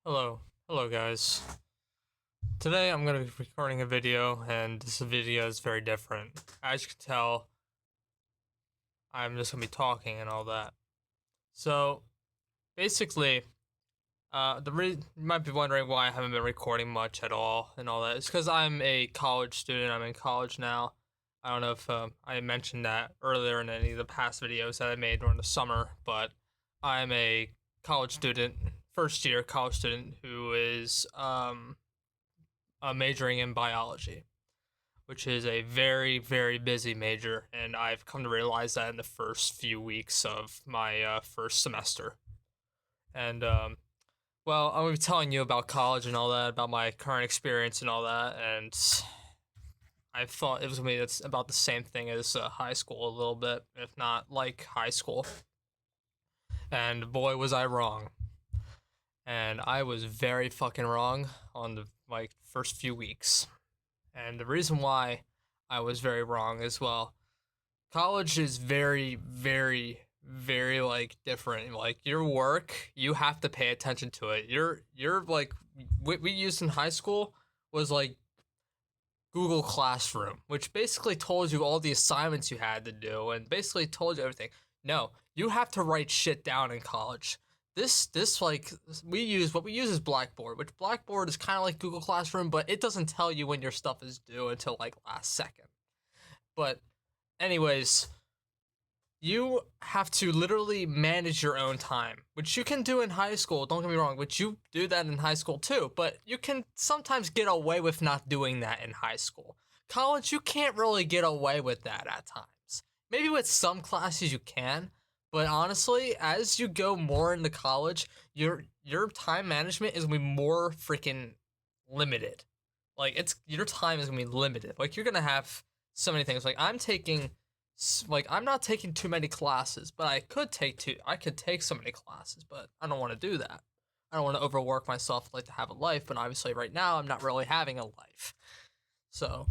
Hello guys. Today I'm going to be recording a video, and this video is very different. As you can tell, I'm just going to be talking and all that. So, basically, you might be wondering why I haven't been recording much at all and all that. It's because I'm a college student. I'm in college now. I don't know if I mentioned that earlier in any of the past videos that I made during the summer, but I'm a college student, first year college student who is majoring in biology, which is a very, very busy major, and I've come to realize that in the first few weeks of my first semester. And I'm gonna be telling you about college and all that, about my current experience and all that, and I thought it was gonna be about the same thing as high school a little bit, if not like high school. And boy, was I wrong. And I was very fucking wrong on the first few weeks. And the reason why I was very wrong as well. College is very, very, very different. Like your work, you have to pay attention to it. You're like what we used in high school was like Google Classroom, which basically told you all the assignments you had to do and basically told you everything. No, you have to write shit down in college. This what we use is Blackboard, which Blackboard is kind of like Google Classroom, but it doesn't tell you when your stuff is due until like last second. But anyways, you have to literally manage your own time, which you can do in high school. Don't get me wrong, which you do that in high school too, but you can sometimes get away with not doing that in high school. College, you can't really get away with that at times. Maybe with some classes you can, but honestly, as you go more into college, your time management is gonna be more freaking limited. Like your time is gonna be limited. Like you're gonna have so many things. I'm not taking too many classes, but I could take so many classes, but I don't want to do that. I don't want to overwork myself. I'd like to have a life, but obviously right now I'm not really having a life. So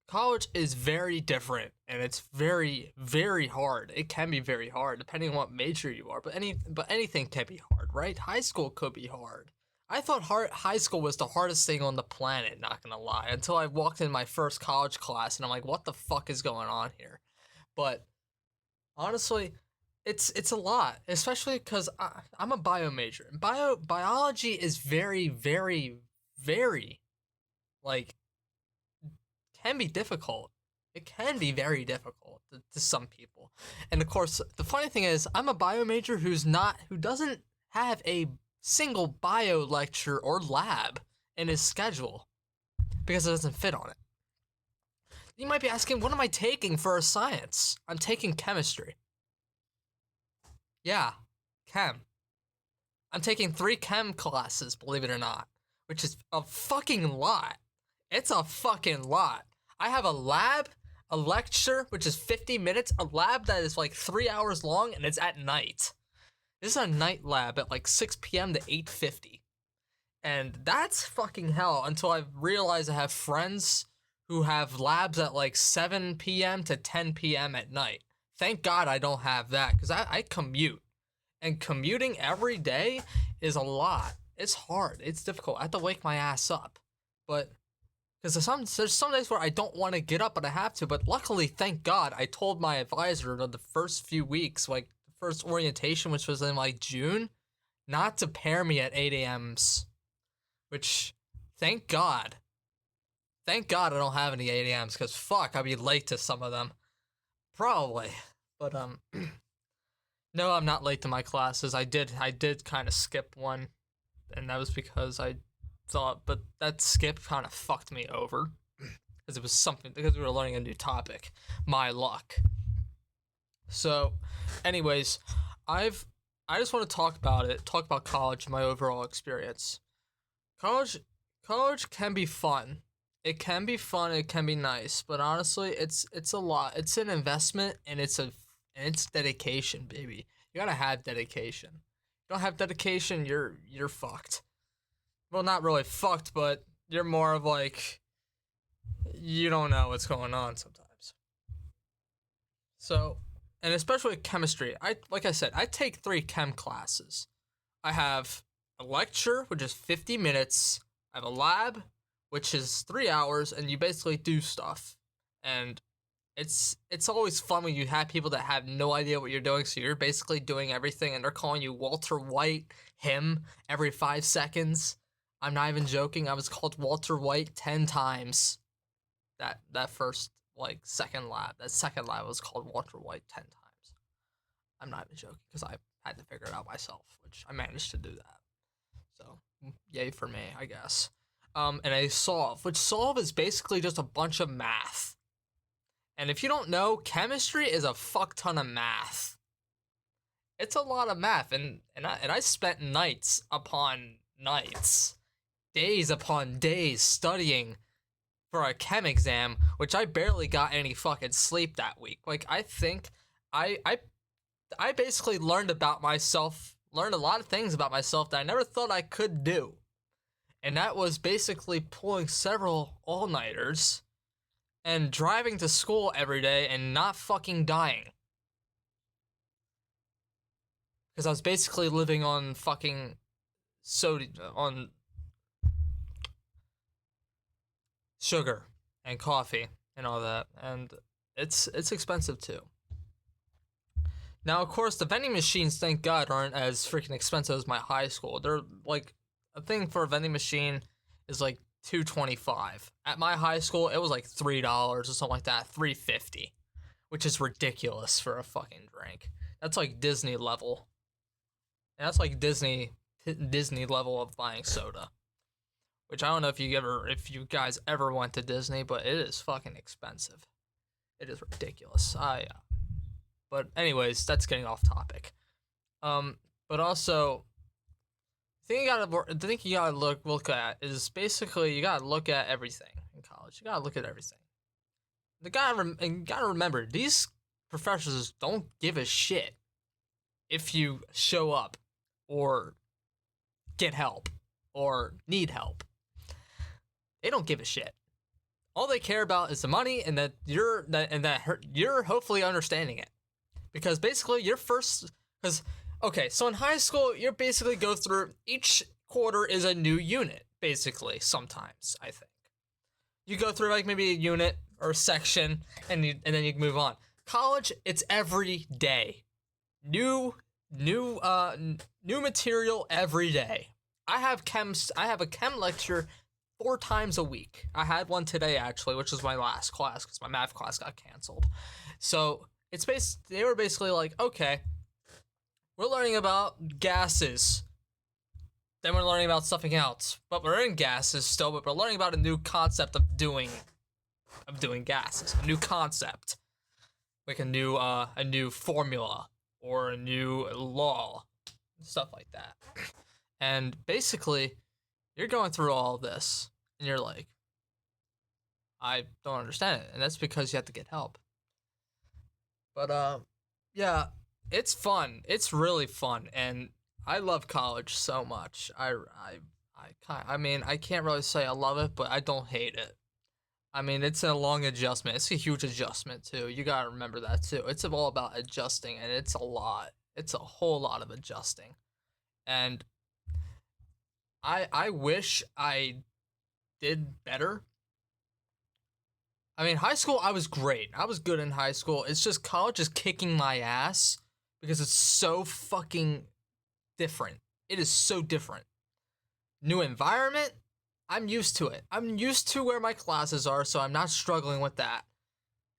college is very different, and it's very, very hard. It can be very hard depending on what major you are, but anything can be hard, right? High school could be hard. I thought high school was the hardest thing on the planet, not gonna lie, until I walked in my first college class and I'm like, what the fuck is going on here? But honestly, it's a lot, especially because I'm a bio major. And biology is very, very, very like can be difficult. It can be very difficult to some people. And of course, the funny thing is, I'm a bio major who doesn't have a single bio lecture or lab in his schedule because it doesn't fit on it. You might be asking, what am I taking for a science? I'm taking chemistry. Yeah, chem. I'm taking 3 chem classes, believe it or not, which is a fucking lot. It's a fucking lot. I have a lab, a lecture, which is 50 minutes, a lab that is like 3 hours long, and it's at night. This is a night lab at like 6 p.m. to 8:50. And that's fucking hell until I realize I have friends who have labs at like 7 p.m. to 10 p.m. at night. Thank God I don't have that because I commute. And commuting every day is a lot. It's hard. It's difficult. I have to wake my ass up. But because there's some days where I don't want to get up, but I have to. But luckily, thank God, I told my advisor the first few weeks, like the first orientation, which was in like June, not to pair me at 8 a.m.s. Which, thank God. Thank God I don't have any 8 a.m.s, because fuck, I'd be late to some of them. Probably. But, no, I'm not late to my classes. I did kind of skip one, and that was because I thought, but that skip kind of fucked me over. Because it was something, because we were learning a new topic. My luck. So, anyways, I just want to talk about college and my overall experience. College college can be fun. It can be fun, it can be nice, but honestly, it's a lot. It's an investment, and it's dedication, baby. You gotta have dedication. You don't have dedication, you're fucked. Well, not really fucked, but you're more of like you don't know what's going on sometimes. So, and especially chemistry. I like I said, I take 3 chem classes. I have a lecture, which is 50 minutes. I have a lab, which is 3 hours, and you basically do stuff. And it's always fun when you have people that have no idea what you're doing, so you're basically doing everything, and they're calling you Walter White, him, every 5 seconds. I'm not even joking. I was called Walter White 10 times. That first second lab. That second lab was called Walter White 10 times. I'm not even joking because I had to figure it out myself, which I managed to do that. So yay for me, I guess. And a solve, which solve is basically just a bunch of math. And if you don't know, chemistry is a fuck ton of math. It's a lot of math, and I spent nights upon nights, days upon days studying for a chem exam, which I barely got any fucking sleep that week. Like, I think I basically learned about myself, learned a lot of things about myself that I never thought I could do. And that was basically pulling several all-nighters and driving to school every day and not fucking dying. Because I was basically living on fucking on sugar and coffee and all that, and it's expensive too. Now, of course, the vending machines, thank God, aren't as freaking expensive as my high school. They're like, a thing for a vending machine is like $2.25. At my high school, it was like $3 or something like that, $3.50, which is ridiculous for a fucking drink. That's like Disney level. And that's like Disney level of buying soda. Which I don't know if you guys ever went to Disney, but it is fucking expensive. It is ridiculous. But anyways, that's getting off topic. But also, the thing you gotta look at is basically you gotta look at everything in college. You gotta look at everything. You gotta remember, these professors don't give a shit if you show up or get help or need help. They don't give a shit. All they care about is the money and that you're hopefully understanding it. Because basically okay, so in high school, you basically go through, each quarter is a new unit, basically, sometimes, I think. You go through like maybe a unit or a section and then you move on. College, it's every day. New material every day. I have a chem lecture 4 times a week. I had one today actually, which was my last class because my math class got canceled. So they were basically like, okay, we're learning about gases. Then we're learning about something else. But we're in gases still, but we're learning about a new concept of doing gases. A new concept. Like a new formula or a new law. Stuff like that. And basically, you're going through all this and you're like, I don't understand it. And that's because you have to get help. But yeah, it's fun. It's really fun, and I love college so much. I mean, I can't really say I love it, but I don't hate it. I mean, it's a long adjustment. It's a huge adjustment too. You gotta remember that too. It's all about adjusting, and it's a lot. It's a whole lot of adjusting, and I wish I did better. I mean, high school, I was great. I was good in high school. It's just college is kicking my ass because it's so fucking different. It is so different. New environment, I'm used to it. I'm used to where my classes are, so I'm not struggling with that.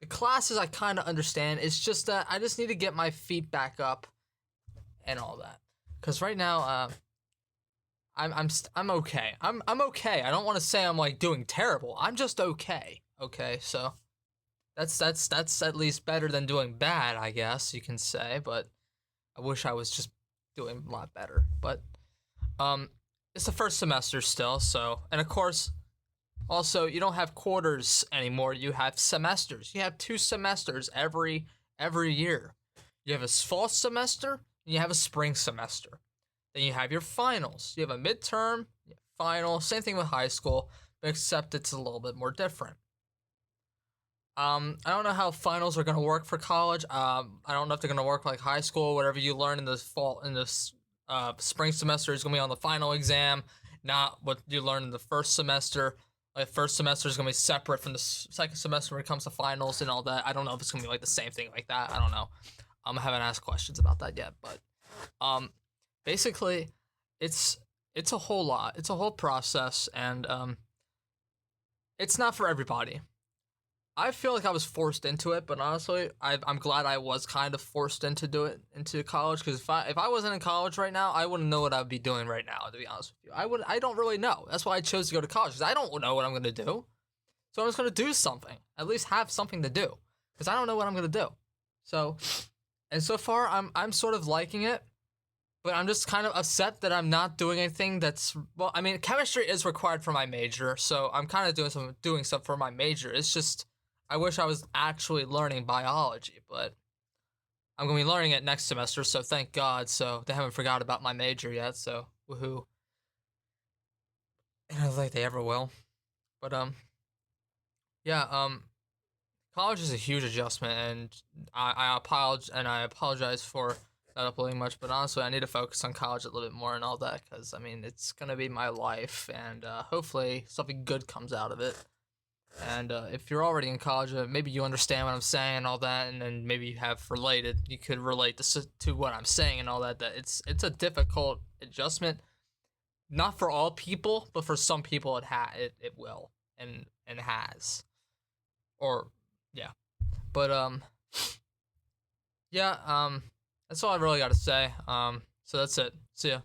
The classes I kind of understand. It's just that I just need to get my feet back up and all that. Cause right now, I'm okay. I'm okay. I don't want to say I'm like doing terrible. I'm just okay. Okay, so that's at least better than doing bad, I guess you can say, but I wish I was just doing a lot better. But it's the first semester still, so, and of course, also you don't have quarters anymore, you have semesters. You have 2 semesters every year. You have a fall semester, and you have a spring semester. Then you have your finals. You have a midterm, final, same thing with high school, but except it's a little bit more different. I don't know how finals are gonna work for college. I don't know if they're gonna work like high school, whatever you learn in the fall, in this Spring semester is gonna be on the final exam, not what you learned in the first semester. Like first semester is gonna be separate from the second semester when it comes to finals and all that. I don't know if it's gonna be like the same thing like that. I don't know. I haven't asked questions about that yet, but um, basically, it's it's a whole lot. It's a whole process, and it's not for everybody. I feel like I was forced into it, but honestly, I'm glad I was kind of forced into do it into college. Because if I wasn't in college right now, I wouldn't know what I'd be doing right now. To be honest with you, I don't really know. That's why I chose to go to college because I don't know what I'm gonna do. So I'm just gonna do something. At least have something to do because I don't know what I'm gonna do. So, and so far I'm sort of liking it, but I'm just kind of upset that I'm not doing anything that's well. I mean, chemistry is required for my major, so I'm kind of doing stuff for my major. It's just I wish I was actually learning biology, but I'm gonna be learning it next semester, so thank God. So they haven't forgot about my major yet, so woohoo! And I don't think they ever will. But yeah, college is a huge adjustment, and I apologize for not uploading much. But honestly, I need to focus on college a little bit more and all that, because I mean it's gonna be my life, and hopefully something good comes out of it. And if you're already in college, maybe you understand what I'm saying and all that, and then maybe you could relate to what I'm saying and all that. That it's a difficult adjustment, not for all people, but for some people it will and has, or yeah. But yeah, that's all I really got to say. So that's it. See ya.